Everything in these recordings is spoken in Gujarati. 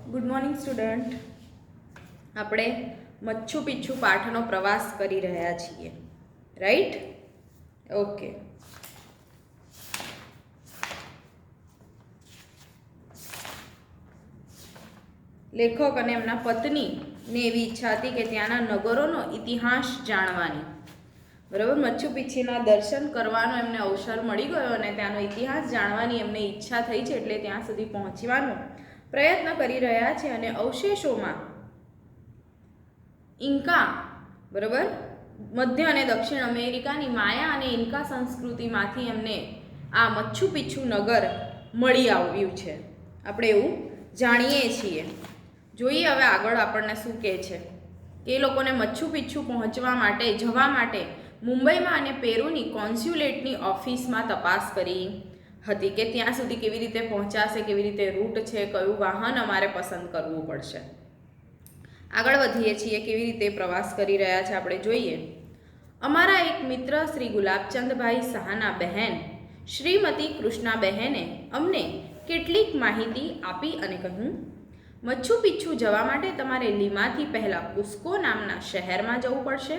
Good morning student. આપણે મચ્છુ પિચ્છુ પાઠનો પ્રવાસ કરી રહ્યા છીએ, રાઈટ? ઓકે. લેખક અને એમના પત્નીને એવી ઈચ્છા હતી કે ત્યાંના નગરોનો ઇતિહાસ જાણવાની. બરાબર, મચ્છુ પિચ્છુના દર્શન કરવાનો એમને અવસર મળી ગયો અને ત્યાંનો ઇતિહાસ જાણવાની એમને ઈચ્છા થઈ છે, એટલે ત્યાં સુધી પહોંચવાનો પ્રયત્ન કરી રહ્યા છે. અને અવશેષોમાં ઇન્કા, બરાબર, મધ્ય અને દક્ષિણ અમેરિકાની માયા અને ઇન્કા સંસ્કૃતિમાંથી એમને આ મચ્છુ પિચ્છુ નગર મળી આવ્યું છે, આપણે એવું જાણીએ છીએ. જોઈએ હવે આગળ આપણને શું કહે છે કે એ લોકોને મચ્છુ પિચ્છુ પહોંચવા માટે જવા માટે મુંબઈમાં અને પેરુની કોન્સ્યુલેટની ઓફિસમાં તપાસ કરી હતી કે ત્યાં સુધી કેવી રીતે પહોંચાશે, કેવી રીતે રૂટ છે, કયું વાહન અમારે પસંદ કરવું પડશે. આગળ વધીએ છીએ, કેવી રીતે પ્રવાસ કરી રહ્યા છે આપણે જોઈએ. અમારા એક મિત્ર શ્રી ગુલાબચંદભાઈ શાહના બહેન શ્રીમતી કૃષ્ણાબહેને અમને કેટલીક માહિતી આપી અને કહ્યું, મચ્છુ પિચ્છુ જવા માટે તમારે લીમાથી પહેલાં કુસ્કો નામના શહેરમાં જવું પડશે.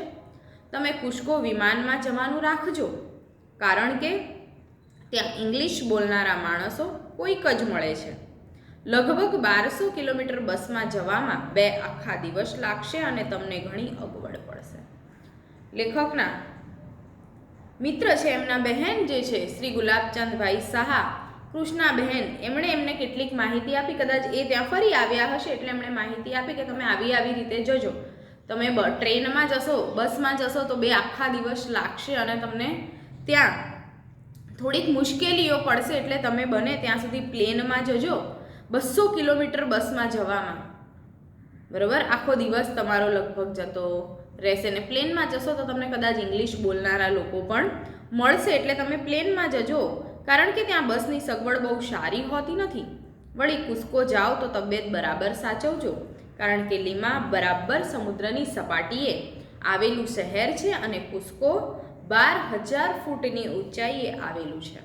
તમે કુસ્કો વિમાનમાં જવાનું રાખજો, કારણ કે ત્યાં ઇંગ્લિશ બોલનારા માણસો કોઈક જ મળે છે. લગભગ 1200 કિલોમીટર બસમાં જવામાં 2 આખા દિવસ લાગશે અને તમને ઘણી અગવડ પડશે. લેખકના મિત્ર છે, એમના બહેન જે છે શ્રી ગુલાબચંદભાઈ શાહ, કૃષ્ણાબહેન, એમણે એમને કેટલીક માહિતી આપી. કદાચ એ ત્યાં ફરી આવ્યા હશે એટલે એમણે માહિતી આપી કે તમે આવી રીતે જજો. તમે ટ્રેનમાં જશો, બસમાં જશો તો 2 આખા દિવસ લાગશે અને તમને ત્યાં થોડીક મુશ્કેલીઓ પડશે, એટલે તમે બને ત્યાં સુધી પ્લેનમાં જજો. 200 કિલોમીટર બસમાં જવામાં, બરાબર, આખો દિવસ તમારો લગભગ જતો રહેશે. ને પ્લેનમાં જશો તો તમને કદાચ ઇંગ્લિશ બોલનારા લોકો પણ મળશે, એટલે તમે પ્લેનમાં જજો, કારણ કે ત્યાં બસની સગવડ બહુ સારી હોતી નથી. વળી કુસ્કો જાઓ તો તબિયત બરાબર સાચવજો, કારણ કે લીમા બરાબર સમુદ્રની સપાટીએ આવેલું શહેર છે અને કુસ્કો 12,000 ફૂટની ઊંચાઈએ આવેલું છે.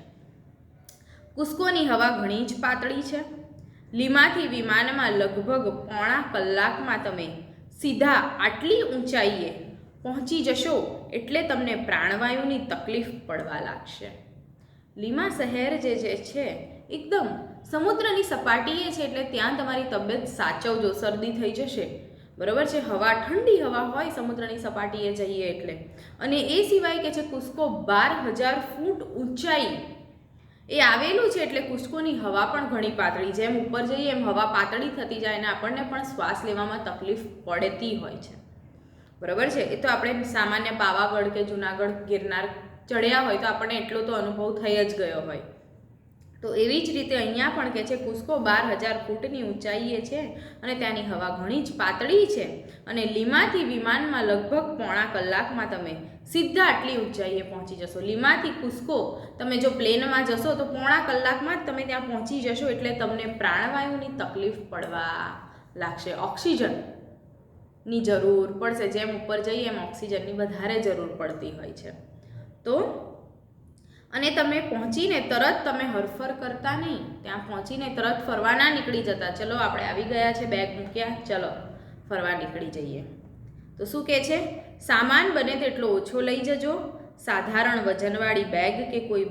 કુસ્કોની હવા ઘણી જ પાતળી છે. લીમાથી વિમાનમાં લગભગ પોણા કલાકમાં તમે સીધા આટલી ઊંચાઈએ પહોંચી જશો, એટલે તમને પ્રાણવાયુની તકલીફ પડવા લાગશે. લીમા શહેર જે છે એકદમ સમુદ્રની સપાટીએ છે, એટલે ત્યાં તમારી તબિયત સાચવજો, શરદી થઈ જશે, બરાબર છે. હવા ઠંડી હવા હોય સમુદ્રની સપાટીએ જઈએ એટલે. અને એ સિવાય કે છે કુસ્કો 12,000 ફૂટ ઊંચાઈ એ આવેલું છે, એટલે કુસ્કોની હવા પણ ઘણી પાતળી. જેમ ઉપર જઈએ એમ હવા પાતળી થતી જાય અને આપણને પણ શ્વાસ લેવામાં તકલીફ પડતી હોય છે, બરાબર છે. એ તો આપણે સામાન્ય પાવાગઢ કે જુનાગઢ ગિરનાર ચડ્યા હોય તો આપણને એટલો તો અનુભવ થઈ જ ગયો હોય. તો એવી જ રીતે અહીંયા પણ કે છે કુસ્કો 12,000 ફૂટની ઊંચાઈએ છે અને ત્યાંની હવા ઘણી જ પાતળી છે. અને લીમાથી વિમાનમાં લગભગ પોણા કલાકમાં તમે સીધા આટલી ઊંચાઈએ પહોંચી જશો. લીમાથી કુસ્કો તમે જો પ્લેનમાં જશો તો પોણા કલાકમાં જ તમે ત્યાં પહોંચી જશો, એટલે તમને પ્રાણવાયુની તકલીફ પડવા લાગશે. ઓક્સિજનની જરૂર પડશે. જેમ ઉપર જઈએ એમ ઓક્સિજનની વધારે જરૂર પડતી હોય છે. તો અને તમે પહોંચીને તરત તમે હરફર કરતા નહીં, ત્યાં પહોંચીને તરત ફરવા ના નીકળી જતા. ચલો આપણે આવી ગયા છે, બેગ મૂક્યા, ચલો ફરવા નીકળી જઈએ. તો શું કહે છે, સામાન બને તેટલો ઓછો લઈ જજો. સાધારણ વજનવાળી બેગ કે કોઈ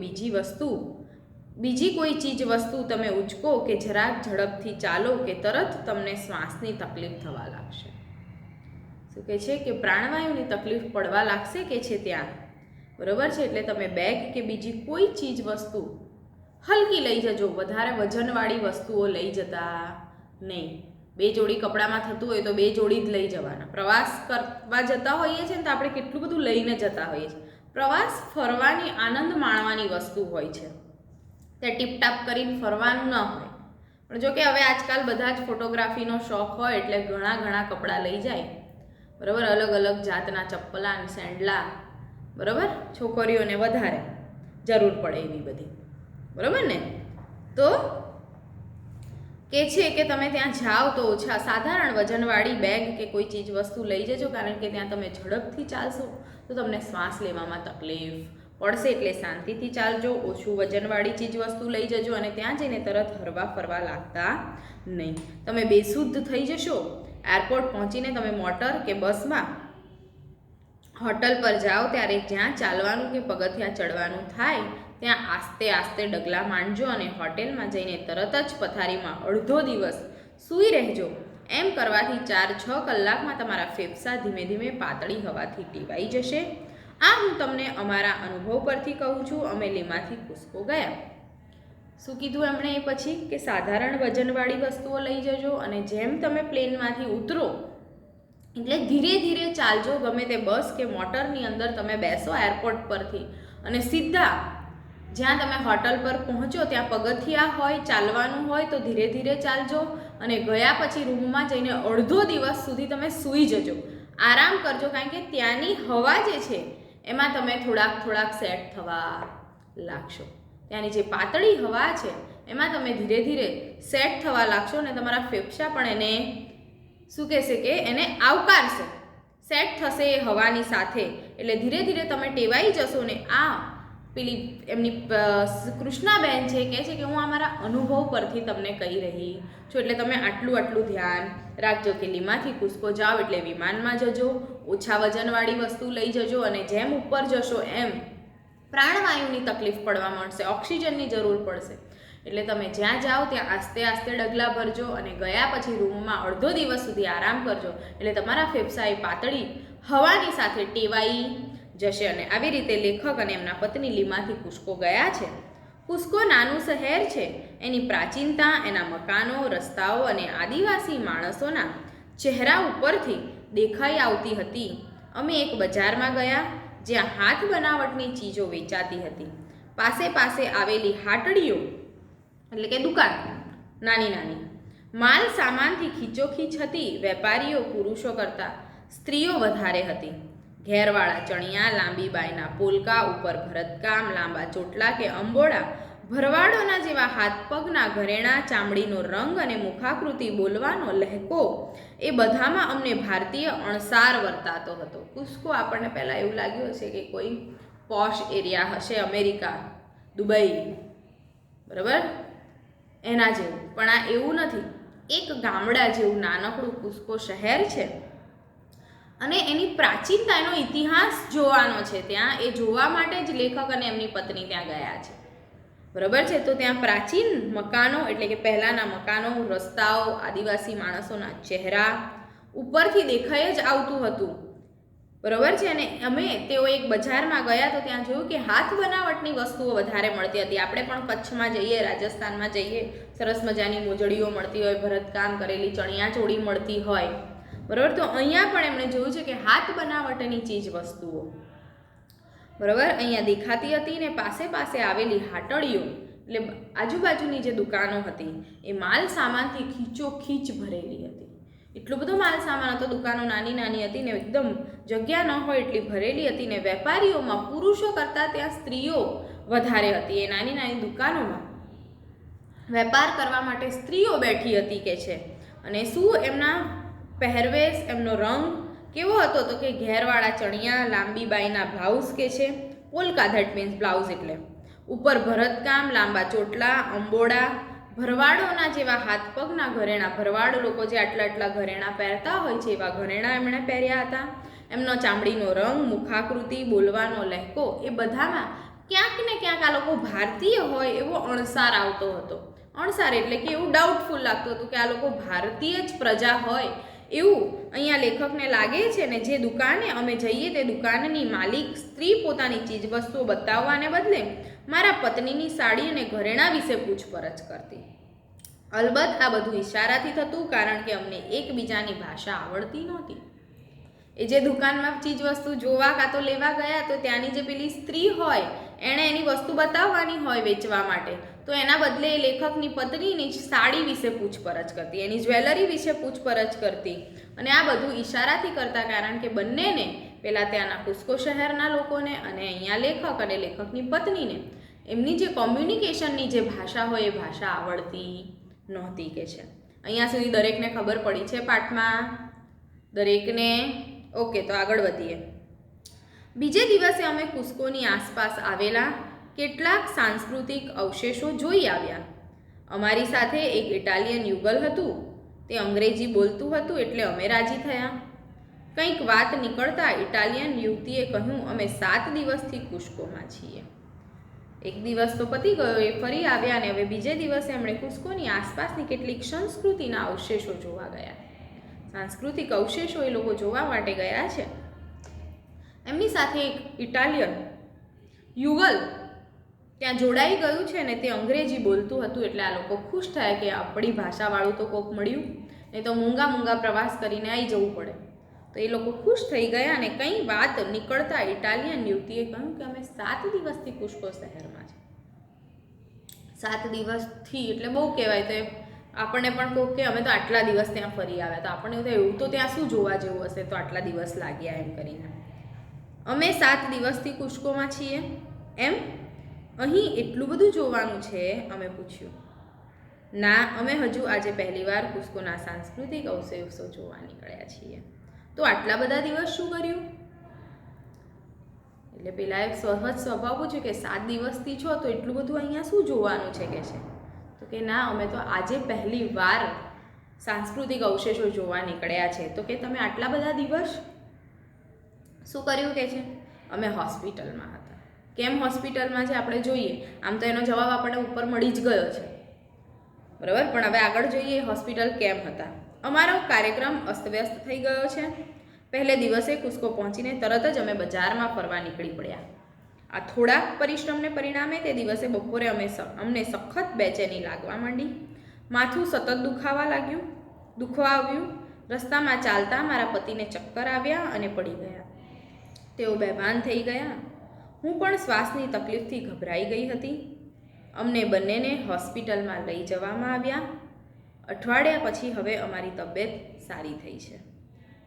બીજી કોઈ ચીજ વસ્તુ તમે ઉચકો કે જરાક ઝડપથી ચાલો કે તરત તમને શ્વાસની તકલીફ થવા લાગશે. શું કહે છે કે પ્રાણવાયુની તકલીફ પડવા લાગશે કે છે ત્યાં, બરાબર છે. એટલે તમે બેગ કે બીજી કોઈ ચીજ વસ્તુ હલકી લઈ જજો, વધારે વજનવાળી વસ્તુઓ લઈ જતા નહીં. 2 જોડી કપડામાં થતું હોય તો 2 જોડી જ લઈ જવાના. પ્રવાસ કરવા જતા હોઈએ છીએ ને તો આપણે કેટલું બધું લઈને જતા હોઈએ છીએ. પ્રવાસ ફરવાની, આનંદ માણવાની વસ્તુ હોય છે, તે ટીપટાપ કરીને ફરવાનું ન હોય. પણ જો કે હવે આજકાલ બધા જ ફોટોગ્રાફીનો શોખ હોય એટલે ઘણા કપડાં લઈ જાય, બરાબર. અલગ અલગ જાતના ચપ્પલા અને સેન્ડલા, બરાબર, છોકરીઓને વધારે જરૂર પડે એવી બધી, બરાબર ને. તો કે છે કે તમે ત્યાં જાઓ તો ઓછા સાધારણ વજનવાળી બેગ કે કોઈ ચીજ વસ્તુ લઈ જજો, કારણ કે ત્યાં તમે ઝડપથી ચાલશો તો તમને શ્વાસ લેવામાં તકલીફ પડશે એટલે શાંતિથી ચાલજો, ઓછું વજનવાળી ચીજ વસ્તુ લઈ જજો અને ત્યાં જઈને તરત હરવા ફરવા લાગતા નહીં. તમે બેશુદ્ધ થઈ જશો. એરપોર્ટ પહોંચીને તમે મોટર કે બસમાં હોટલ પર જાઓ ત્યારે જ્યાં ચાલવાનું કે પગથિયાં ચડવાનું થાય ત્યાં આસ્તે આસ્તે ડગલા માંડજો અને હોટેલમાં જઈને તરત જ પથારીમાં અડધો દિવસ સૂઈ રહેજો. એમ કરવાથી 4-6 કલાકમાં તમારા ફેફસા ધીમે ધીમે પાતળી હવાથી ટેવાઈ જશે. આ હું તમને અમારા અનુભવ પરથી કહું છું. અમે લીમાથી કુસ્કો ગયા. શું કીધું એમણે એ પછી કે સાધારણ વજનવાળી વસ્તુઓ લઈ જજો અને જેમ તમે પ્લેનમાંથી ઉતરો એટલે ધીરે ધીરે ચાલજો. ગમે તે બસ કે મોટરની અંદર તમે બેસો એરપોર્ટ પરથી અને સીધા જ્યાં તમે હોટલ પર પહોંચો ત્યાં પગથિયાં હોય, ચાલવાનું હોય તો ધીરે ધીરે ચાલજો અને ગયા પછી રૂમમાં જઈને અડધો દિવસ સુધી તમે સૂઈ જજો, આરામ કરજો. કારણ કે ત્યાંની હવા જે છે એમાં તમે થોડાક સેટ થવા લાગશો. ત્યાંની જે પાતળી હવા છે એમાં તમે ધીરે ધીરે સેટ થવા લાગશો અને તમારા ફેફસા પણ એને શું કહેશે કે એને આવકારશે, સેટ થશે એ હવાની સાથે. એટલે ધીરે ધીરે તમે ટેવાઈ જશો ને આ પેલી એમની કૃષ્ણાબેન છે કહે છે કે હું અમારા અનુભવ પરથી તમને કહી રહી છું. એટલે તમે આટલું ધ્યાન રાખજો કે લીમાથી કુસ્કો જાઓ એટલે વિમાનમાં જજો, ઓછા વજનવાળી વસ્તુ લઈ જજો અને જેમ ઉપર જશો એમ પ્રાણવાયુની તકલીફ પડવા માંડશે, ઓક્સિજનની જરૂર પડશે. એટલે તમે જ્યાં જાઓ ત્યાં આસ્તે આસ્તે ડગલા ભરજો અને ગયા પછી રૂમમાં અડધો દિવસ સુધી આરામ કરજો. એટલે તમારા ફેફસા એ પાતળી હવાની સાથે ટેવાઈ જશે. અને આવી રીતે લેખક અને એમના પત્ની લીમાથી કુસ્કો ગયા છે. કુસ્કો નાનું શહેર છે. એની પ્રાચીનતા, એના મકાનો, રસ્તાઓ અને આદિવાસી માણસોના ચહેરા ઉપરથી દેખાઈ આવતી હતી. અમે એક બજારમાં ગયા જ્યાં હાથ બનાવટની ચીજો વેચાતી હતી. પાસે આવેલી હાટડીઓ એટલે કે દુકાન નાની નાની માલ સામાનથી ખીચોખીચ હતી. વેપારીઓ પુરુષો કરતાં સ્ત્રીઓ વધારે હતી. ઘેરવાળા ચણિયા, લાંબી બાયના પોલકા, ઉપર ભરતકામ, લાંબા ચોટલા કે અંબોડા, ભરવાડોના જેવા હાથ પગના ઘરેણાં, ચામડીનો રંગ અને મુખાકૃતિ, બોલવાનો લહેકો એ બધામાં અમને ભારતીય અણસાર વર્તાતો હતો. કુસ્કો આપણને પહેલાં એવું લાગ્યું હશે કે કોઈ પોશ એરિયા હશે, અમેરિકા, દુબઈ, બરાબર એના જેવું, પણ આ એવું નથી. એક ગામડા જેવું નાનકડું કુસ્કો શહેર છે અને એની પ્રાચીનતા, એનો ઇતિહાસ જોવાનો છે ત્યાં. એ જોવા માટે જ લેખક અને એમની પત્ની ત્યાં ગયા છે, બરાબર છે. તો ત્યાં પ્રાચીન મકાનો એટલે કે પહેલાંના મકાનો, રસ્તાઓ, આદિવાસી માણસોના ચહેરા ઉપરથી દેખાઈ જ આવતું હતું, બરાબર છે. અને તેઓ એક બજારમાં ગયા તો ત્યાં જોયું કે હાથ બનાવટની વસ્તુઓ વધારે મળતી હતી. આપણે પણ કચ્છમાં જઈએ, રાજસ્થાનમાં જઈએ, સરસ મજાની મોજડીઓ મળતી હોય, ભરતકામ કરેલી ચણિયાચોળી મળતી હોય, બરાબર. તો અહીંયા પણ એમણે જોયું છે કે હાથ બનાવટની ચીજ વસ્તુઓ બરાબર અહીંયા દેખાતી હતી. ને પાસે આવેલી હાટડીઓ એટલે આજુબાજુની જે દુકાનો હતી એ માલ સામાનથી ખીચોખીચ ભરેલી હતી. એટલો બધો માલ સામાન હતો, દુકાનો નાની નાની હતી ને એકદમ જગ્યા ન હોય એટલી ભરેલી હતી. ને વેપારીઓમાં પુરુષો કરતાં ત્યાં સ્ત્રીઓ વધારે હતી. એ નાની નાની દુકાનોમાં વેપાર કરવા માટે સ્ત્રીઓ બેઠી હતી કે છે. અને શું એમના પહેરવેશ, એમનો રંગ કેવો હતો તો કે ઘેરવાળા ચણિયા, લાંબી બાઈના બ્લાઉઝ કે છે, પોલકા, ધેટ મીન્સ બ્લાઉઝ એટલે ઉપર ભરતકામ, લાંબા ચોટલા, અંબોડા, ભરવાડોના જેવા હાથ પગના ઘરેણાં, ભરવાડ લોકો જે આટલા ઘરેણાં પહેરતા હોય છે એવા ઘરેણાં એમણે પહેર્યા હતા. એમનો ચામડીનો રંગ, મુખાકૃતિ, બોલવાનો લહેકો એ બધામાં ક્યાંક ને ક્યાંક આ લોકો ભારતીય હોય એવો અણસાર આવતો હતો. અણસાર એટલે કે એવું ડાઉટફુલ લાગતું હતું કે આ લોકો ભારતીય જ પ્રજા હોય એવું અહીંયા લેખકને લાગે છે. ને જે દુકાને અમે જઈએ તે દુકાનની માલિક સ્ત્રી પોતાની ચીજવસ્તુઓ બતાવવાને બદલે મારા પત્નીની સાડી અને ઘરેણાં વિશે પૂછપરછ કરતી. અલબત્ત આ બધું ઈશારાથી થતું, કારણ કે અમને એકબીજાની ભાષા આવડતી નહોતી. એ જે દુકાનમાં ચીજવસ્તુ જોવા કાં તો લેવા ગયા તો ત્યાંની જે પેલી સ્ત્રી હોય એણે એની વસ્તુ બતાવવાની હોય વેચવા માટે, તો એના બદલે એ લેખકની પત્નીની સાડી વિશે પૂછપરછ કરતી, એની જ્વેલરી વિશે પૂછપરછ કરતી. અને આ બધું ઈશારાથી કરતા, કારણ કે બંનેને પહેલાં ત્યાંના કુસ્કો શહેરના લોકોને અને અહીંયા લેખક અને લેખકની પત્નીને એમની જે કોમ્યુનિકેશનની જે ભાષા હોય એ ભાષા આવડતી નહોતી કે છે. અહીંયા સુધી દરેકને ખબર પડી છે પાઠમાં? દરેકને? ઓકે, તો આગળ વધીએ. બીજે દિવસે અમે કુસ્કોની આસપાસ આવેલા કેટલાક સાંસ્કૃતિક અવશેષો જોઈ આવ્યા. અમારી સાથે એક ઇટાલિયન યુગલ હતું. તે અંગ્રેજી બોલતું હતું એટલે અમે રાજી થયા. કંઈક વાત નીકળતા ઇટાલિયન યુવતીએ કહ્યું, અમે 7 દિવસથી કુસ્કોમાં છીએ. એક દિવસ તો પતી ગયો, એ ફરી આવ્યા અને હવે બીજે દિવસે એમણે કુસ્કોની આસપાસની કેટલીક સંસ્કૃતિના અવશેષો જોવા ગયા. સાંસ્કૃતિક અવશેષો એ લોકો જોવા માટે ગયા છે. એમની સાથે એક ઇટાલિયન યુગલ ત્યાં જોડાઈ ગયું છે ને તે અંગ્રેજી બોલતું હતું એટલે આ લોકો ખુશ થયા કે આપણી ભાષાવાળું તો કોક મળ્યું, નહીં તો મૂંગા પ્રવાસ કરીને આવી જવું પડે. તો એ લોકો ખુશ થઈ ગયા અને કંઈ વાત નીકળતા ઇટાલિયન યુવતીએ કહ્યું કે અમે 7 દિવસથી કુસ્કો શહેરમાં છે. 7 દિવસથી એટલે બહુ કહેવાય. તો આપણને પણ કહું કે અમે તો આટલા દિવસ ત્યાં ફરી આવ્યા, તો આપણને એવું તો ત્યાં શું જોવા જેવું હશે, તો આટલા દિવસ લાગ્યા એમ કરીને. અમે 7 દિવસથી કુસ્કોમાં છીએ એમ? અહીં એટલું બધું જોવાનું છે? અમે પૂછ્યું. ના, અમે હજુ આજે પહેલીવાર કુસ્કોના સાંસ્કૃતિક અવશેષો જોવા નીકળ્યા છીએ. તો આટલા બધા દિવસ શું કર્યું? એટલે પેલા એક સહજ સ્વભાવ પૂછ્યું કે 7 દિવસથી છો તો એટલું બધું અહીંયા શું જોવાનું છે કે છે? તો કે ના, અમે તો આજે પહેલી વાર સાંસ્કૃતિક અવશેષો જોવા નીકળ્યા છે. તો કે તમે આટલા બધા દિવસ શું કર્યું કે છે? અમે હોસ્પિટલમાં હતા. કેમ હોસ્પિટલમાં છે આપણે જોઈએ. આમ તો એનો જવાબ આપણને ઉપર મળી જ ગયો છે, બરાબર. પણ હવે આગળ જોઈએ હોસ્પિટલ કેમ હતા. અમારો કાર્યક્રમ અસ્તવ્યસ્ત થઈ ગયો છે. પહેલે દિવસે કુસ્કો પહોંચીને તરત જ અમે બજારમાં ફરવા નીકળી પડ્યા. આ થોડાક પરિશ્રમને પરિણામે તે દિવસે બપોરે અમને સખત બેચેની લાગવા માંડી. માથું સતત દુખવા આવ્યું. રસ્તામાં ચાલતા મારા પતિને ચક્કર આવ્યા અને પડી ગયા. તેઓ બેભાન થઈ ગયા. હું પણ શ્વાસની તકલીફથી ગભરાઈ ગઈ હતી. અમને બંનેને હોસ્પિટલમાં લઈ જવામાં આવ્યા. અઠવાડિયા પછી હવે અમારી તબિયત સારી થઈ છે.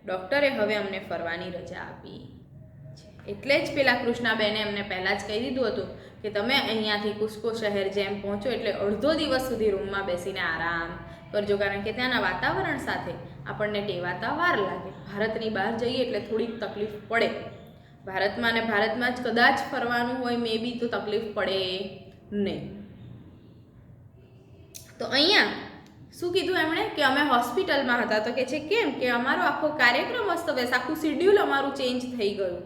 ડૉક્ટરે હવે અમને ફરવાની રજા આપી છે. એટલે જ પેલા કૃષ્ણાબેને અમને પહેલાં જ કહી દીધું હતું કે તમે અહીંયાથી કુસ્કો શહેર જેમ પહોંચો એટલે અડધો દિવસ સુધી રૂમમાં બેસીને આરામ કરજો, કારણ કે ત્યાંના વાતાવરણ સાથે આપણને ટેવાતા વાર લાગે. ભારતની બહાર જઈએ એટલે થોડીક તકલીફ પડે. ભારતમાં ને ભારતમાં જ કદાચ ફરવાનું હોય મે બી તો તકલીફ પડે નહીં. તો અહીંયા શું કીધું એમણે કે અમે હોસ્પિટલમાં હતા. તો કે છે કેમ? કે અમારો આખો કાર્યક્રમ અસ્તવ્યસ્ત, આખું શિડ્યુલ અમારું ચેન્જ થઈ ગયું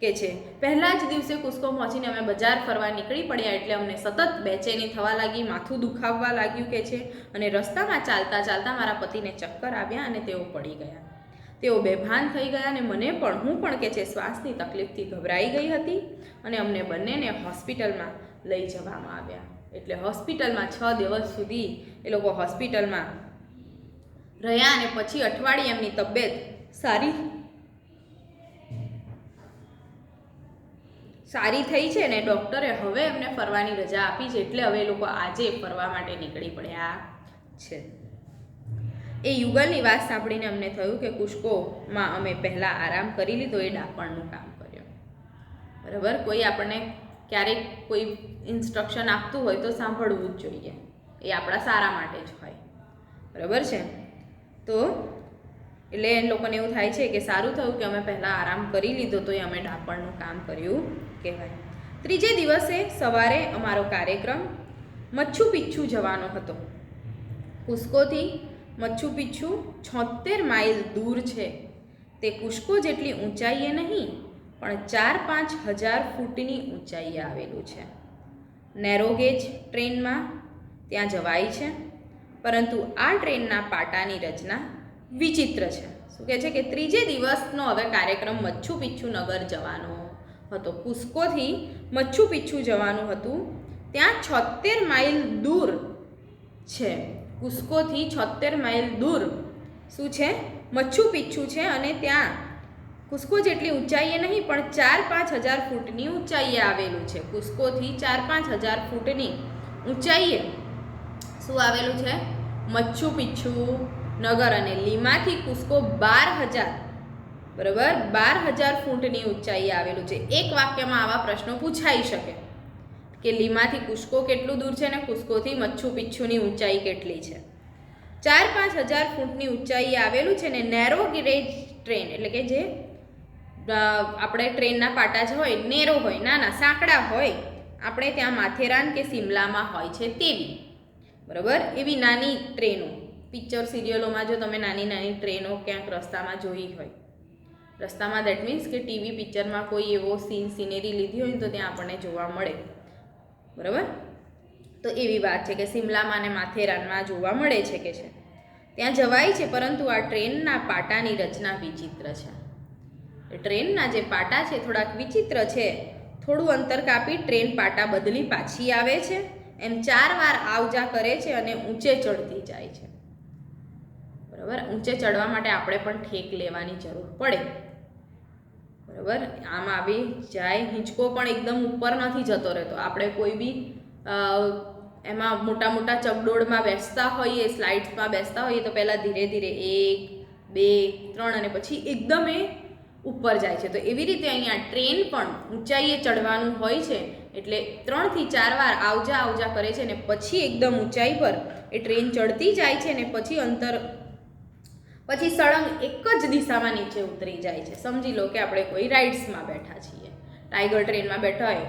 કે છે. પહેલા જ દિવસે કુસ્કો પહોંચીને અમે બજાર ફરવા નીકળી પડ્યા એટલે અમને સતત બેચેની થવા લાગી, માથું દુખાવવા લાગ્યું કે છે. અને રસ્તામાં ચાલતા મારા પતિને ચક્કર આવ્યા અને તેઓ પડી ગયા. તેઓ બેભાન થઈ ગયા અને હું પણ કે છે શ્વાસની તકલીફથી ગભરાઈ ગઈ હતી અને અમને બંનેને હોસ્પિટલમાં લઈ જવામાં આવ્યા. એટલે હોસ્પિટલમાં 6 દિવસ સુધી એ લોકો હોસ્પિટલમાં રહ્યા અને પછી અઠવાડિયે એમની તબિયત સારી થઈ છે ને ડૉક્ટરે હવે એમને ફરવાની રજા આપી છે. એટલે હવે એ લોકો આજે ફરવા માટે નીકળી પડ્યા છે. એ યુગલની વાત સાંભળીને અમને થયું કે કુસ્કોમાં અમે પહેલાં આરામ કરી લીધો એ ડાપણનું કામ કર્યું. બરાબર. કોઈ આપણને ક્યારેક કોઈ ઇન્સ્ટ્રક્શન આપતું હોય તો સાંભળવું જ જોઈએ. એ આપણા સારા માટે જ હોય. બરાબર છે. તો એટલે એ લોકોને એવું થાય છે કે સારું થયું કે અમે પહેલાં આરામ કરી લીધો તો એ અમે ડાપણનું કામ કર્યું કહેવાય. ત્રીજે દિવસે સવારે અમારો કાર્યક્રમ મચ્છુ પિચ્છુ જવાનો હતો. કુસ્કોથી મચ્છુ પિચ્છુ 76 માઇલ દૂર છે. તે કુસ્કો જેટલી ઊંચાઈએ નહીં પણ 4-5 હજાર ફૂટની ઊંચાઈએ આવેલું છે. નેરોગેજ ટ્રેનમાં ત્યાં જવાય છે, પરંતુ આ ટ્રેનના પાટાની રચના વિચિત્ર છે. શું કહે છે કે ત્રીજે દિવસનો હવે કાર્યક્રમ મચ્છુ પિચ્છુ નગર જવાનો હતો. કુસ્કોથી મચ્છુ પિચ્છુ જવાનું હતું. ત્યાં 76 માઇલ દૂર છે. કુસ્કોથી 76 માઇલ દૂર શું છે? મચ્છુ પિચ્છુ છે. અને ત્યાં કુસ્કો જેટલી ઊંચાઈએ નહીં પણ 4-5 હજાર ફૂટની ઊંચાઈએ આવેલું છે. કુસ્કોથી 4-5 હજાર ફૂટની ઊંચાઈએ શું આવેલું છે? મચ્છુ પિચ્છુ નગર. અને લીમાથી કુસ્કો 12,000 બરાબર 12,000 ફૂટની ઊંચાઈએ આવેલું છે. એક વાક્યમાં આવા પ્રશ્નો પૂછાઈ શકે કે લીમાથી કુસ્કો કેટલું દૂર છે અને કુસ્કોથી મચ્છુ પિચ્છુની ઊંચાઈ કેટલી છે. 4-5 હજાર ફૂટની ઊંચાઈએ આવેલું છે ને નેરો ગેજ ટ્રેન એટલે કે જે આપણે ટ્રેનના પાટા જ હોય નેરો હોય, નાના સાંકડા હોય, આપણે ત્યાં માથેરાન કે સિમલામાં હોય છે તેવી, બરાબર. એવી નાની ટ્રેનો પિક્ચર સિરિયલોમાં જો તમે નાની નાની ટ્રેનો ક્યાંક રસ્તામાં જોઈ હોય, રસ્તામાં દેટ મીન્સ કે ટીવી પિક્ચરમાં કોઈ એવો સિનેરી લીધી હોય તો ત્યાં આપણને જોવા મળે, બરાબર. તો એવી વાત છે કે સિમલામાં અને માથેરાનમાં જોવા મળે છે કે છે ત્યાં જવાય છે, પરંતુ આ ટ્રેનના પાટાની રચના વિચિત્ર છે. ટ્રેનના જે પાટા છે થોડાક વિચિત્ર છે. થોડું અંતર કાપી ટ્રેન પાટા બદલી પાછી આવે છે, એમ 4 વાર આવજા કરે છે અને ઊંચે ચડતી જાય છે, બરાબર. ઊંચે ચડવા માટે આપણે પણ ઠેક લેવાની જરૂર પડે, બરાબર. આમ આવી જાય, હિંચકો પણ એકદમ ઉપર નથી જતો રહેતો. આપણે કોઈ બી એમાં મોટા મોટા ચકડોળમાં બેસતા હોઈએ, સ્લાઇડ્સમાં બેસતા હોઈએ તો પહેલાં ધીરે ધીરે 1 2 3 અને પછી એકદમ એ ઉપર જાય છે. તો એવી રીતે અહીંયા ટ્રેન પણ ઊંચાઈએ ચડવાનું હોય છે, એટલે 3 થી 4 વાર આવજા આવજા કરે છે અને પછી એકદમ ઊંચાઈ પર એ ટ્રેન ચડતી જાય છે અને પછી સળંગ એક જ દિશામાં નીચે ઉતરી જાય છે. સમજી લો કે આપણે કોઈ રાઇડ્સમાં બેઠા છીએ, ટાઈગર ટ્રેનમાં બેઠા હોય,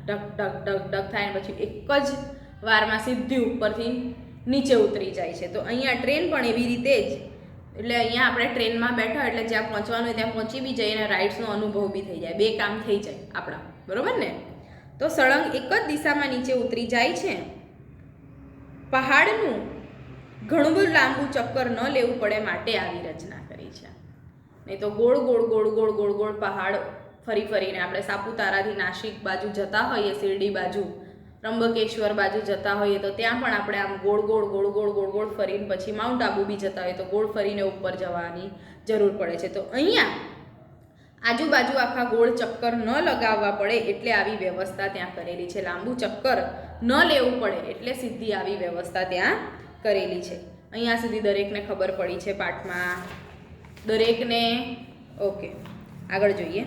ઢક ઢક ઢક ઢક થાય ને પછી એક જ વારમાં સીધી ઉપરથી નીચે ઉતરી જાય છે. તો અહીંયા ટ્રેન પણ એવી રીતે જ, એટલે અહીંયા આપણે ટ્રેનમાં બેઠા એટલે જ્યાં પહોંચવાનું હોય ત્યાં પહોંચી બી જઈએ અને રાઇડ્સનો અનુભવ બી થઈ જાય, 2 કામ થઈ જાય આપણા, બરાબર ને. તો સળંગ એક જ દિશામાં નીચે ઉતરી જાય છે. પહાડનું ઘણું બધું લાંબુ ચક્કર ન લેવું પડે માટે આવી રચના કરી છે. નહીં તો ગોળ ગોળ ગોળ ગોળ ગોળ ગોળ પહાડ ફરી ફરીને આપણે સાપુતારાથી નાસિક બાજુ જતા હોઈએ, શિરડી બાજુ, ત્રંબકેશ્વર બાજુ જતા હોઈએ તો ત્યાં પણ આપણે આમ ગોળ ગોળ ગોળ ગોળ ગોળ ગોળ ફરીને પછી માઉન્ટ આબુ બી જતા હોઈએ તો ગોળ ફરીને ઉપર જવાની જરૂર પડે છે. તો અહીંયા આજુબાજુ આખા ગોળ ચક્કર ન લગાવવા પડે એટલે આવી વ્યવસ્થા ત્યાં કરેલી છે. લાંબુ ચક્કર ન લેવું પડે એટલે સીધી આવી વ્યવસ્થા ત્યાં કરેલી છે. અહીંયા સુધી દરેકને ખબર પડી છે પાઠમાં, દરેકને? ઓકે, આગળ જોઈએ.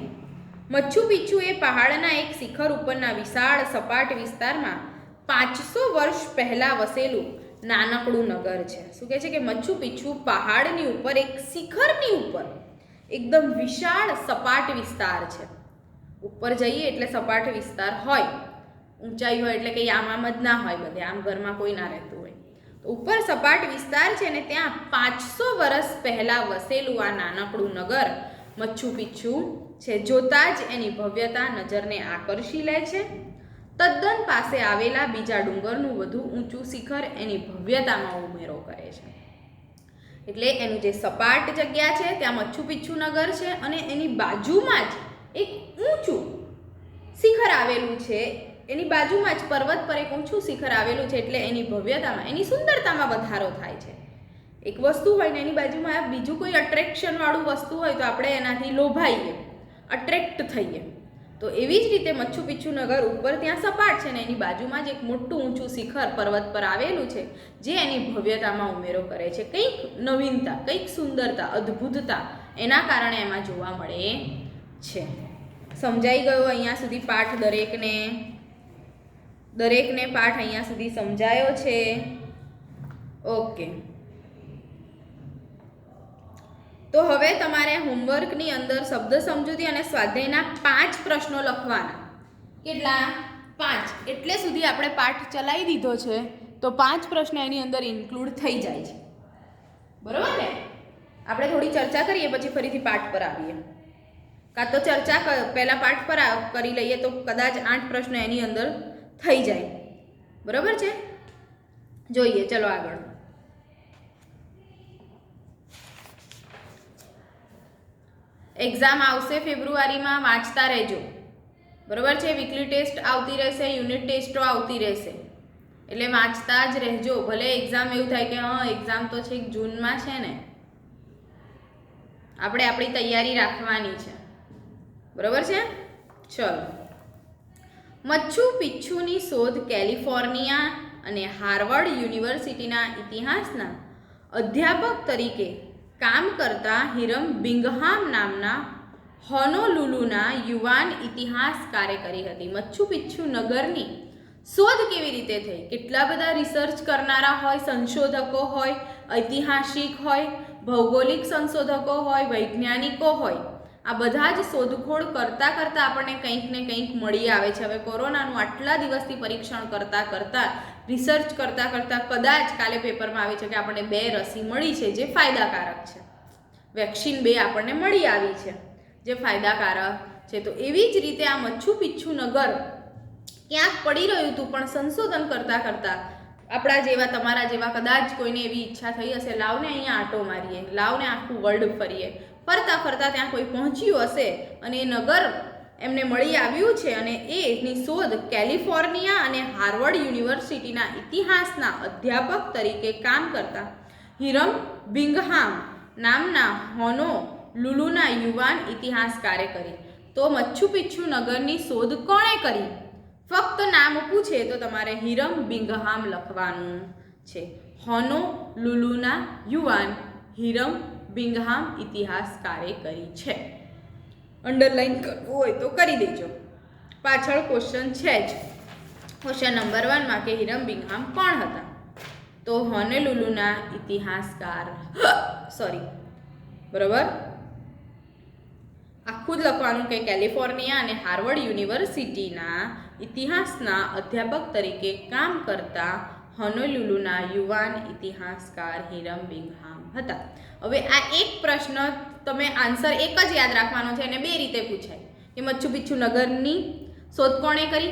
મચ્છુ પિચ્છુ એ પહાડના એક શિખર ઉપરના વિશાળ સપાટ વિસ્તારમાં 500 વર્ષ પહેલાં વસેલું નાનકડું નગર છે. શું કહે છે કે મચ્છુ પિચ્છુ પહાડની ઉપર, એક શિખરની ઉપર એકદમ વિશાળ સપાટ વિસ્તાર છે. ઉપર જઈએ એટલે સપાટ વિસ્તાર હોય, ઊંચાઈ હોય એટલે કંઈ આમ જ ના હોય, બધે આમ ઘરમાં કોઈ ના રહેતું હોય. તો ઉપર સપાટ વિસ્તાર છે ને ત્યાં 500 વર્ષ પહેલાં વસેલું આ નાનકડું નગર મચ્છુ પિચ્છુ છે. જોતા જ એની ભવ્યતા નજરને આકર્ષી લે છે. તદ્દન પાસે આવેલા બીજા ડુંગરનું વધુ ઊંચું શિખર એની ભવ્યતામાં ઉમેરો કરે છે. એટલે એનું જે સપાટ જગ્યા છે ત્યાં મચ્છુ પિચ્છુ નગર છે અને એની બાજુમાં જ એક ઊંચું શિખર આવેલું છે. એની બાજુમાં જ પર્વત પર એક ઊંચું શિખર આવેલું છે એટલે એની ભવ્યતામાં, એની સુંદરતામાં વધારો થાય છે. એક વસ્તુ હોય ને એની બાજુમાં બીજું કોઈ અટ્રેક્શનવાળું વસ્તુ હોય તો આપણે એનાથી લોભાઈએ, અટ્રેક્ટ થઈએ. તો એવી જ રીતે મચ્છુ પિચ્છુ નગર ઉપર ત્યાં સપાટ છે ને એની બાજુમાં જ એક મોટું ઊંચું શિખર પર્વત પર આવેલું છે જે એની ભવ્યતામાં ઉમેરો કરે છે. કંઈક નવીનતા, કંઈક સુંદરતા, અદ્ભુતતા એના કારણે એમાં જોવા મળે છે. સમજાઈ ગયો અહીંયા સુધી પાઠ? દરેકને પાઠ અહીંયા સુધી સમજાયો છે? ઓકે. તો હવે તમારે હોમવર્કની અંદર શબ્દ સમજૂતી અને સ્વાધ્યાયના 5 પ્રશ્નો લખવાના. કેટલા? 5. એટલે સુધી આપણે પાઠ ચલાવી દીધો છે તો 5 પ્રશ્ન એની અંદર ઇન્ક્લુડ થઈ જાય છે, બરાબર ને? આપણે થોડી ચર્ચા કરીએ પછી ફરીથી પાઠ પર આવીએ, કાં તો ચર્ચા પહેલાં પાઠ પર કરી લઈએ તો કદાચ 8 પ્રશ્ન એની અંદર થઈ જાય, બરાબર છે? જોઈએ, ચલો આગળ. એક્ઝામ આવશે ફેબ્રુઆરીમાં, વાંચતા રહેજો, બરાબર છે? વીકલી ટેસ્ટ આવતી રહેશે, યુનિટ ટેસ્ટો આવતી રહેશે, એટલે વાંચતા જ રહેજો. ભલે એક્ઝામ એવું થાય કે હા એક્ઝામ તો છેક જૂનમાં છે ને, આપણે આપણી તૈયારી રાખવાની છે, બરાબર છે? ચલો. મચ્છુ પિચ્છુની શોધ કેલિફોર્નિયા અને હાર્વર્ડ યુનિવર્સિટીના ઇતિહાસના અધ્યાપક તરીકે કામ કરતા હિરમ બિંગહામ નામના હોનોલુલુના યુવાન ઇતિહાસકારે કરી હતી. મચ્છુ પિચ્છુ નગરની શોધ કેવી રીતે થઈ? કેટલા બધા રિસર્ચ કરનારા હોય, સંશોધકો હોય, ઐતિહાસિક હોય, ભૌગોલિક સંશોધકો હોય, વૈજ્ઞાનિકો હોય, આ બધા જ શોધખોળ કરતાં કરતાં આપણને કંઈક ને કંઈક મળી આવે છે. હવે કોરોનાનું આટલા દિવસથી પરીક્ષણ કરતાં રિસર્ચ કરતાં કદાચ કાલે પેપરમાં આવે છે કે આપણને 2 રસી મળી છે જે ફાયદાકારક છે. વેક્સિન 2 આપણને મળી આવી છે જે ફાયદાકારક છે. તો એવી જ રીતે આ મચ્છુ પિચ્છુ નગર ક્યાંક પડી રહ્યું હતું, પણ સંશોધન કરતાં આપણા જેવા તમારા જેવા કદાચ કોઈને એવી ઈચ્છા થઈ હશે, લાવને અહીંયા આંટો મારીએ, લાવને આખું વર્લ્ડ ફરીએ. ફરતા ત્યાં કોઈ પહોંચ્યું હશે અને એ નગર એમને મળી આવ્યું છે અને એની શોધ કેલિફોર્નિયા અને હાર્વર્ડ યુનિવર્સિટીના ઇતિહાસના અધ્યાપક તરીકે કામ કરતા હિરમ બિંગહામ નામના હોનોલુલુના યુવાન ઇતિહાસકારે કરી. તો મચ્છુ પિચ્છુ નગરની શોધ કોણે કરી? ફક્ત નામ પૂછે તો તમારે હિરમ બિંગહામ લખવાનું છે. હોનોલુલુના યુવાન હિરમ બિંગહામ ઇતિહાસકારે કરી છે. અંડરલાઈન કરવું હોય તો કરી દેજો, પાછળ ક્વેશ્ચન છે જ. ક્વેશ્ચન નંબર 1 કે હિરમ બિંગહામ કોણ હતા? તો હોનોલુલુના ઇતિહાસકાર, બરાબર. આખું જ લખવાનું કે કેલિફોર્નિયા અને હાર્વર્ડ યુનિવર્સિટીના ઇતિહાસના અધ્યાપક તરીકે કામ કરતા હોનોલુલુના યુવાન ઇતિહાસકાર હિરમ બિંગહામ હતા. હવે આ એક પ્રશ્ન તમે આન્સર એક જ યાદ રાખવાનો છે અને 2 રીતે પૂછાય કે મચ્છુ પિચ્છુ નગરની શોધ કોણે કરી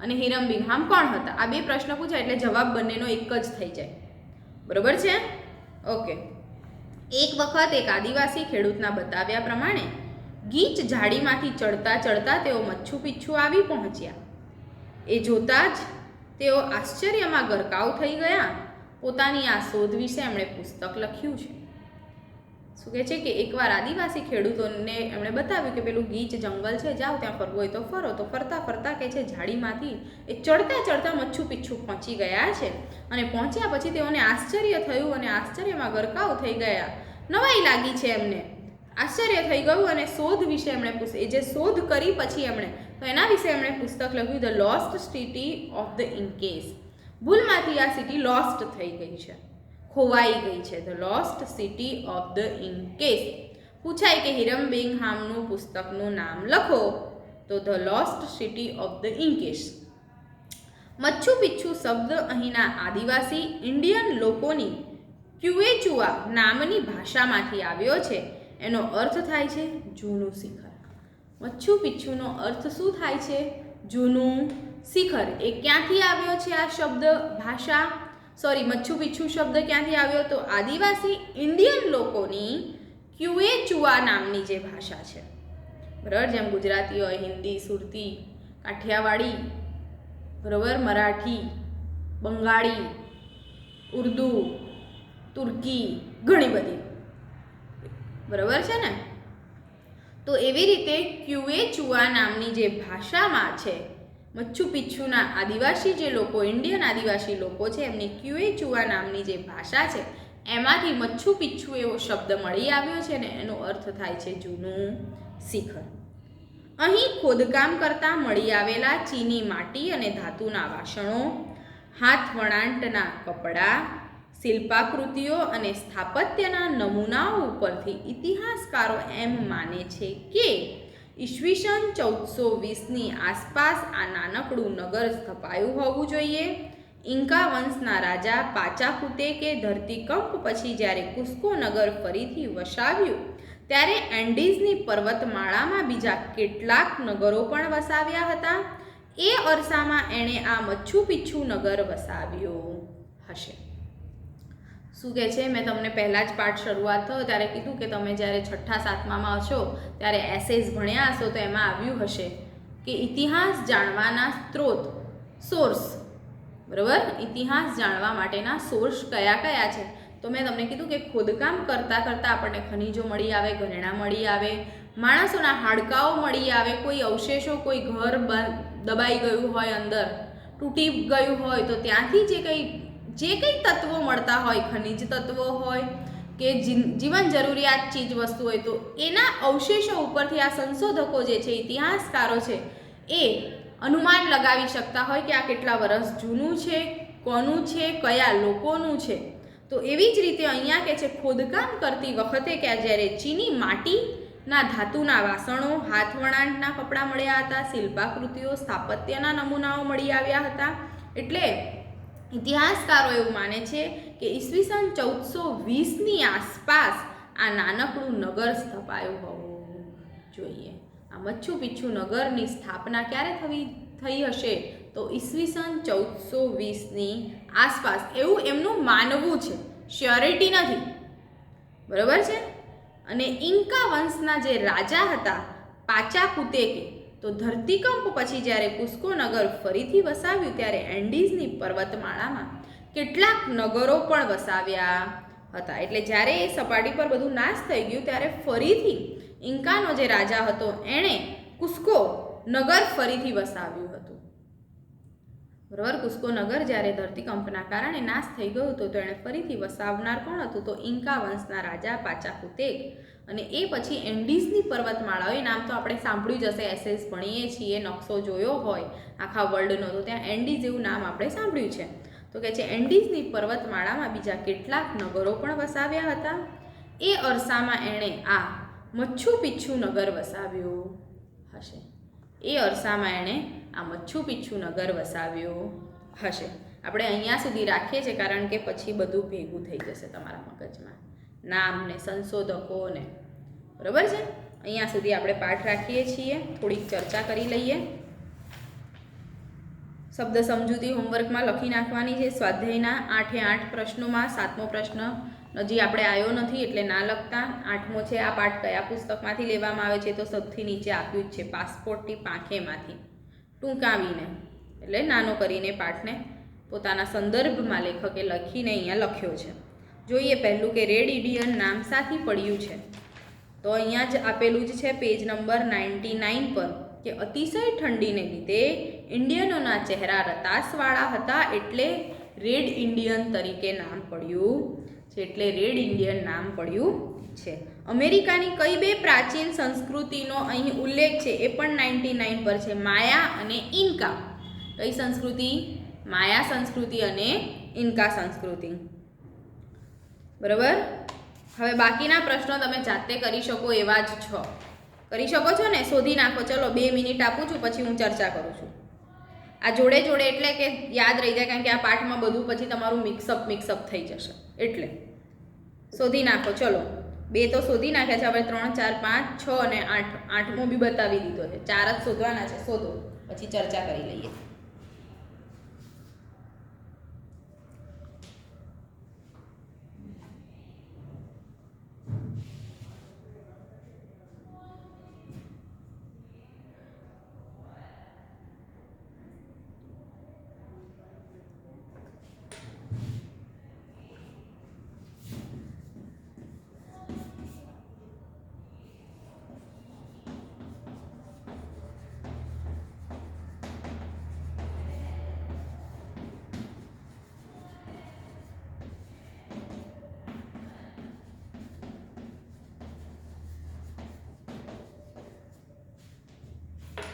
અને હિરમ બિંગહામ કોણ હતા. આ 2 પ્રશ્ન પૂછાય એટલે જવાબ બંનેનો એક જ થઈ જાય. બરોબર છે? ઓકે. એક વખત એક આદિવાસી ખેડૂતના બતાવ્યા પ્રમાણે ગીચ ઝાડીમાંથી ચડતા તેઓ મચ્છુ પિચ્છુ આવી પહોંચ્યા. એ જોતાં જ તેઓ આશ્ચર્યમાં ગરકાવ થઈ ગયા. પોતાની આ શોધ વિશે એમણે પુસ્તક લખ્યું છે. શું કહે છે કે એકવાર આદિવાસી ખેડૂતોને એમણે બતાવ્યું કે પેલું ગીચ જંગલ છે, જાઓ ત્યાં ફરવું હોય તો ફરો. તો ફરતા કહે છે ઝાડીમાંથી એ ચડતા મચ્છુ પિચ્છુ પહોંચી ગયા છે અને પહોંચ્યા પછી તેઓને આશ્ચર્ય થયું અને આશ્ચર્યમાં ગરકાવ થઈ ગયા. નવાઈ લાગી છે એમને, આશ્ચર્ય થઈ ગયું અને શોધ વિશે એમણે એ જે શોધ કરી પછી એમણે તો એના વિશે એમણે પુસ્તક લખ્યું, the lost city of the Incas. ભૂલમાંથી આ સિટી લોસ્ટ થઈ ગઈ છે, ખોવાઈ ગઈ છે. The lost city of the Incas. પૂછાય કે હિરમ બિંગહામનું પુસ્તકનું નામ લખો, તો the lost city of the Incas. Machu Picchu શબ્દ અહીંના આદિવાસી ઇન્ડિયન લોકોની ક્યુએચુઆ નામની ભાષામાંથી આવ્યો છે. એનો અર્થ થાય છે જૂનું શિખર. મચ્છુ પિચ્છુનો અર્થ શું થાય છે? જૂનું શિખર. એ ક્યાંથી આવ્યો છે આ શબ્દ મચ્છુ પિચ્છુ શબ્દ ક્યાંથી આવ્યો? તો આદિવાસી ઇન્ડિયન લોકોની ક્યુએચુઆ નામની જે ભાષા છે, બરાબર, જેમ ગુજરાતી હોય, હિન્દી, સુરતી, કાઠિયાવાડી, બરાબર, મરાઠી, બંગાળી, ઉર્દુ, તુર્કી, ઘણી બધી, બરાબર છે ને? તો એવી રીતે ક્યુએચુઆ નામની જે ભાષામાં છે મચ્છુ પિચ્છુના આદિવાસી જે લોકો, ઇન્ડિયન આદિવાસી લોકો છે, એમની ક્યુએચુઆ નામની જે ભાષા છે એમાંથી મચ્છુ પિચ્છુ એવો શબ્દ મળી આવ્યો છે ને એનો અર્થ થાય છે જૂનું શિખર. અહીં ખોદકામ કરતા મળી આવેલા ચીની માટી અને ધાતુના વાસણો, હાથ વણાટના કપડાં, શિલ્પાકૃતિઓ અને સ્થાપત્યના નમૂનાઓ ઉપરથી ઇતિહાસકારો એમ માને છે કે ઈસવીસન 1420ની આસપાસ આ નાનકડું નગર સ્થપાયું હોવું જોઈએ. ઇન્કા વંશના રાજા પાચાકુટેકે ધરતીકંપ પછી જ્યારે કુસ્કો નગર ફરીથી વસાવ્યું ત્યારે એન્ડીઝની પર્વતમાળામાં બીજા કેટલાક નગરો પણ વસાવ્યા હતા. એ અરસામાં એણે આ મચ્છુ પિચ્છુ નગર વસાવ્યું હશે. શું કહે છે? મેં તમને પહેલાં જ પાઠ શરૂઆત થયો ત્યારે કીધું કે તમે જ્યારે 6ઠા 7મામાં હશો ત્યારે એસેસ ભણ્યા હશો તો એમાં આવ્યું હશે કે ઇતિહાસ જાણવાના સોર્સ, બરાબર, ઇતિહાસ જાણવા માટેના સોર્સ કયા છે? તો મેં તમને કીધું કે ખોદકામ કરતાં આપણને ખનિજો મળી આવે, ઘરેણાં મળી આવે, માણસોના હાડકાઓ મળી આવે, કોઈ અવશેષો, કોઈ ઘર દબાઈ ગયું હોય, અંદર તૂટી ગયું હોય તો ત્યાંથી જે કંઈ તત્વો મળતા હોય, ખનિજ તત્વો હોય કે જીવન જરૂરિયાત ચીજ વસ્તુ હોય, તો એના અવશેષો ઉપરથી આ સંશોધકો જે છે, ઇતિહાસકારો છે, એ અનુમાન લગાવી શકતા હોય કે આ કેટલા વર્ષ જૂનું છે, કોનું છે, કયા લોકોનું છે. તો એવી જ રીતે અહીંયા કે છે ખોદકામ કરતી વખતે કે જ્યારે ચીની માટી ના ધાતુના વાસણો, હાથ વણાટના કપડાં મળ્યા હતા, શિલ્પાકૃતિઓ, સ્થાપત્યના નમૂનાઓ મળી આવ્યા હતા. એટલે ઇતિહાસકારો એવું માને છે કે ઈસવીસન 1420ની આસપાસ આ નાનકડું નગર સ્થપાયું હોવું જોઈએ. આ મચ્છુ પિચ્છુ નગરની સ્થાપના ક્યારે થઈ હશે? તો ઈસવીસન 1420ની આસપાસ, એવું એમનું માનવું છે, શ્યોરિટી નથી. બરાબર છે. અને ઇન્કા વંશના જે રાજા હતા પાચાકુતેકે, તો ધરતીકંપ પછી જ્યારે કુસ્કો નગર ફરીથી વસાવ્યું ત્યારે એન્ડીઝની પર્વતમાળામાં કેટલાક નગરો પણ વસાવ્યા હતા. એટલે જ્યારે એ સપાટી પર બધું નાશ થઈ ગયું ત્યારે ફરીથી ઇન્કાનો જે રાજા હતો એણે કુસ્કો નગર ફરીથી વસાવ્યું હતું. બરાબર. કુસ્કો નગર જ્યારે ધરતીકંપના કારણે નાશ થઈ ગયું હતું તો એણે ફરીથી વસાવનાર કોણ હતું? તો ઇન્કા વંશના રાજા પાચાકુતેક. અને એ પછી એન્ડીઝની પર્વતમાળાઓ, એ નામ તો આપણે સાંભળ્યું જ હશે, એસએસ ભણીએ છીએ, નકશો જોયો હોય આખા વર્લ્ડનો, તો ત્યાં એન્ડીઝ એવું નામ આપણે સાંભળ્યું છે. તો કે છે એન્ડીઝની પર્વતમાળામાં બીજા કેટલાક નગરો પણ વસાવ્યા હતા. એ અરસામાં એણે આ મચ્છુ પિચ્છુ નગર વસાવ્યું હશે. એ અરસામાં એણે આ મચ્છુ પિચ્છુ નગર વસાવ્યું હશે. આપણે અહીંયા સુધી રાખીએ છીએ કારણ કે પછી બધું ભેગું થઈ જશે તમારા મગજમાં, નામ ને સંશોધકો ને. બરાબર છે. અહીંયા સુધી આપણે પાઠ રાખીએ છીએ. થોડીક ચર્ચા કરી લઈએ. શબ્દ સમજૂતી હોમવર્કમાં લખી નાખવાની છે. સ્વાધ્યાયના 8 પ્રશ્નોમાં 7મો પ્રશ્ન હજી આપણે આવ્યો નથી એટલે ના લખતા. 8મો છે. આ પાઠ કયા પુસ્તકમાંથી લેવામાં આવે છે? તો સૌથી નીચે આપ્યું જ છે, પાસપોર્ટની પાંખેમાંથી, ટૂંકાવીને એટલે નાનો કરીને પાઠને પોતાના સંદર્ભમાં લેખકે લખીને અહીંયા લખ્યો છે. જોઈએ પહેલું કે રેડ ઇન્ડિયન નામ સાથી પડ્યું છે? તો અહીંયા જ આપેલું જ છે પેજ નંબર 99 પર કે અતિશય ઠંડીને લીધે ઇન્ડિયનોના ચહેરા રતાશવાળા હતા એટલે રેડ ઇન્ડિયન તરીકે નામ પડ્યું છે. એટલે રેડ ઇન્ડિયન નામ પડ્યું છે. અમેરિકાની કઈ બે પ્રાચીન સંસ્કૃતિનો અહીં ઉલ્લેખ છે? એ પણ 99 પર છે, માયા અને ઇન્કા. કઈ સંસ્કૃતિ? માયા સંસ્કૃતિ અને ઇન્કા સંસ્કૃતિ. બરાબર. હવે બાકીના પ્રશ્નો તમે જાતે કરી શકો એવા જ છો. કરી શકો છો ને? શોધી નાખો. ચલો 2 મિનિટ આપું છું, પછી હું ચર્ચા કરું છું. આ જોડે જોડે એટલે કે યાદ રહી જાય, કારણ કે આ પાઠમાં બધું પછી તમારું મિક્સઅપ થઈ જશે. એટલે શોધી નાખો. ચલો 2 તો શોધી નાખ્યા છે. હવે 3, 4, 5, 6 અને 8. 8મો બી બતાવી દીધો છે. 4 જ શોધવાના છે. શોધો, પછી ચર્ચા કરી લઈએ.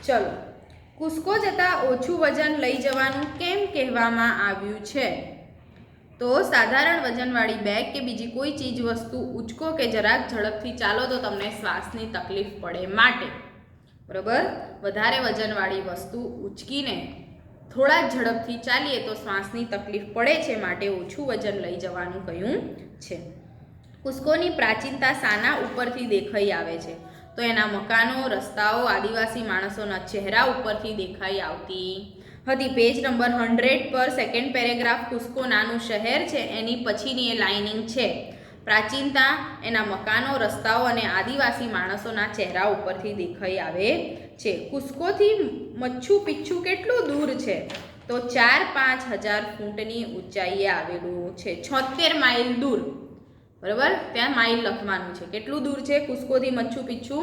ચલો, કુસ્કો જતાં ઓછું વજન લઈ જવાનું કેમ કહેવામાં આવ્યું છે? તો સાધારણ વજનવાળી બેગ કે બીજી કોઈ ચીજ વસ્તુ ઉચકો કે જરાક ઝડપથી ચાલો તો તમને શ્વાસની તકલીફ પડે માટે. બરાબર. વધારે વજનવાળી વસ્તુ ઉચકીને થોડા ઝડપથી ચાલીએ તો શ્વાસની તકલીફ પડે છે, માટે ઓછું વજન લઈ જવાનું કહ્યું છે. કુસ્કોની પ્રાચીનતા શાના ઉપરથી દેખાઈ આવે છે? તો એના મકાનો, રસ્તાઓ, આદિવાસી માણસોના ચહેરા ઉપરથી દેખાઈ આવતી હતી. પેજ નંબર 100 પર સેકન્ડ પેરેગ્રાફ. કુસ્કો નાનું શહેર છે એની પછીની એ લાઇનિંગ છે. પ્રાચીનતા એના મકાનો, રસ્તાઓ અને આદિવાસી માણસોના ચહેરા ઉપરથી દેખાઈ આવે છે. કુસ્કોથી મચ્છુ પિચ્છુ કેટલું દૂર છે? તો 4-5 હજાર ફૂટની ઊંચાઈએ આવેલું છે. 76 માઇલ દૂર. બરાબર. ત્યાં માઇલ લખવાનું છે. કેટલું દૂર છે કુસ્કોથી મચ્છુ પિચ્છુ?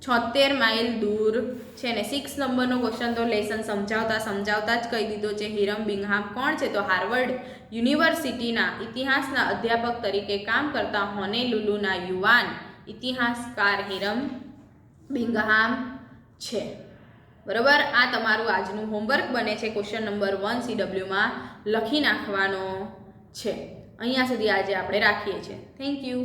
76 માઇલ દૂર છે. ને 6 નંબરનો ક્વેશ્ચન તો લેસન સમજાવતા જ કહી દીધો છે. હિરમ બિંઘહામ કોણ છે? તો હાર્વર્ડ યુનિવર્સિટીના ઇતિહાસના અધ્યાપક તરીકે કામ કરતા હોનોલુલુના યુવાન ઇતિહાસકાર હિરમ બિંઘહામ છે. બરાબર. આ તમારું આજનું હોમવર્ક બને છે. ક્વેશ્ચન નંબર 1 CWમાં લખી નાખવાનો છે. અહીંયા સુધી આજે આપણે રાખીએ છીએ. Thank you.